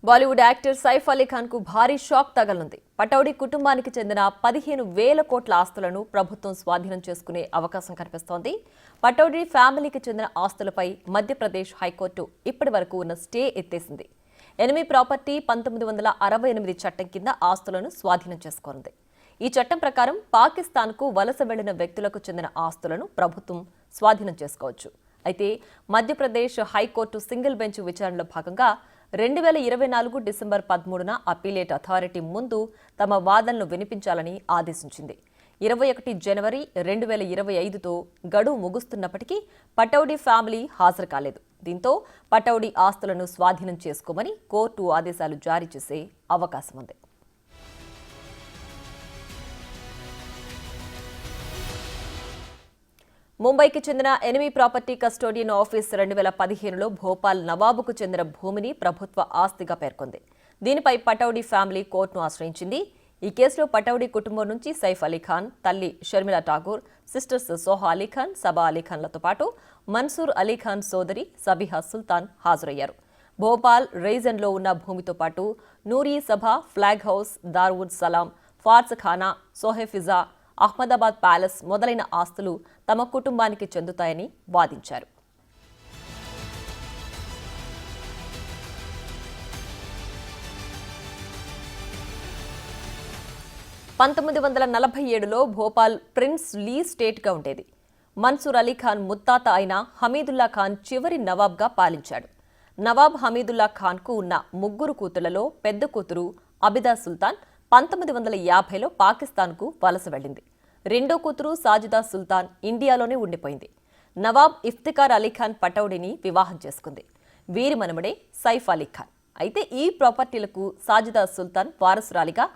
Bollywood actor Saif Ali Khan కు భారీ shock తగలనుంది. Pataudi కుటుంబానికి చెందిన 15,000 కోట్ల ఆస్తులను ప్రభుత్వం స్వాధీనం చేసుకునే అవకాశం కనిపిస్తోంది. పటౌడీ ఫ్యామిలీకి చెందిన ఆస్తులపై మధ్యప్రదేశ్ హైకోర్టు ఇప్పటివరకు ఉన్న స్టే ఎత్తేసింది. ఎనిమీ ప్రాపర్టీ 1968 చట్టం కింద ఆస్తులను స్వాధీనం చేసుకోనుంది. ఈ చట్టం ప్రకారం పాకిస్తాన్కు వలస వెళ్లిన వ్యక్తులకు చెందిన ఆస్తులను ప్రభుత్వం స్వాధీనం చేసుకోవచ్చు. అయితే మధ్యప్రదేశ్ హైకోర్టు సింగిల్ బెంచ్ విచారణలో భాగంగా 2024 డిసెంబర్ 13న అప్పీలేట్ అథారిటీ ముందు తమ వాదనలు వినిపించాలని ఆదేశించింది. 21 జనవరి 2025తో గడువు ముగుస్తున్నప్పటికీ పటౌడీ ఫ్యామిలీ హాజరు కాలేదు. దీంతో పటౌడీ ఆస్తులను స్వాధీనం చేసుకోమని కోర్టు ఆదేశాలు జారీ చేసే అవకాశం ఉంది. ముంబైకి చెందిన ఎనిమీ ప్రాపర్టీ కస్టోడియన్ ఆఫీస్ 2015లో భోపాల్ నవాబుకు చెందిన భూమిని ప్రభుత్వ ఆస్తిగా పేర్కొంది. దీనిపై పటౌడీ ఫ్యామిలీ కోర్టును ఆశ్రయించింది. ఈ కేసులో పటౌడీ కుటుంబం నుంచి సైఫ్ అలీ ఖాన్, తల్లి షర్మిలా ఠాగూర్, సిస్టర్స్ సోహా అలీ ఖాన్, సబా అలీ ఖాన్లతో పాటు మన్సూర్ అలీ ఖాన్ సోదరి సబిహా సుల్తాన్ హాజరయ్యారు. భోపాల్ రైజన్లో ఉన్న భూమితో పాటు నూరీ సభా, ఫ్లాగ్ హౌస్, దార్వుడ్ సలాం, ఫార్స్ ఖానా, సోహెఫిజా, అహ్మదాబాద్ ప్యాలెస్ మొదలైన ఆస్తులు తమ కుటుంబానికి చెందుతాయని వాదించారు. లో భోపాల్ ప్రిన్స్ లీ స్టేట్గా ఉండేది. మన్సూర్ అలీ ఖాన్ ముత్తాత అయిన హమీదుల్లా ఖాన్ చివరి నవాబ్గా పాలించాడు. నవాబ్ హమీదుల్లా ఖాన్కు ఉన్న ముగ్గురు కూతుళ్లలో పెద్ద కూతురు అబిదా సుల్తాన్ 1950లో పాకిస్తాన్కు వలస వెళ్లింది. రెండో కూతురు సాజిదా సుల్తాన్ ఇండియాలోనే ఉండిపోయింది. నవాబ్ ఇఫ్తికార్ అలీ ఖాన్ పటౌడీని వివాహం చేసుకుంది. వీరి మనమడే సైఫ్ అలీ ఖాన్. అయితే ఈ ప్రాపర్టీలకు సాజిదా సుల్తాన్ వారసురాలిగా,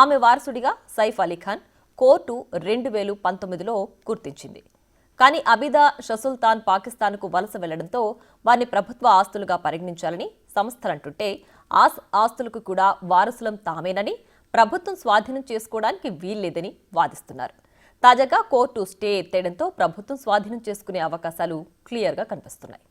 ఆమె వారసుడిగా సైఫ్ అలీ ఖాన్ కోర్టు 2019లో గుర్తించింది. కానీ అబిదా షసుల్తాన్ పాకిస్తాన్కు వలస వెళ్లడంతో వారిని ప్రభుత్వ ఆస్తులుగా పరిగణించాలని సంస్థలంటుంటే ఆ ఆస్తులకు కూడా వారసులం తామేనని, ప్రభుత్వం స్వాధీనం చేసుకోవడానికి వీల్లేదని వాదిస్తున్నారు. తాజాగా కోర్టు స్టే ఎత్తేయడంతో ప్రభుత్వం స్వాధీనం చేసుకునే అవకాశాలు క్లియర్గా కనిపిస్తున్నాయి.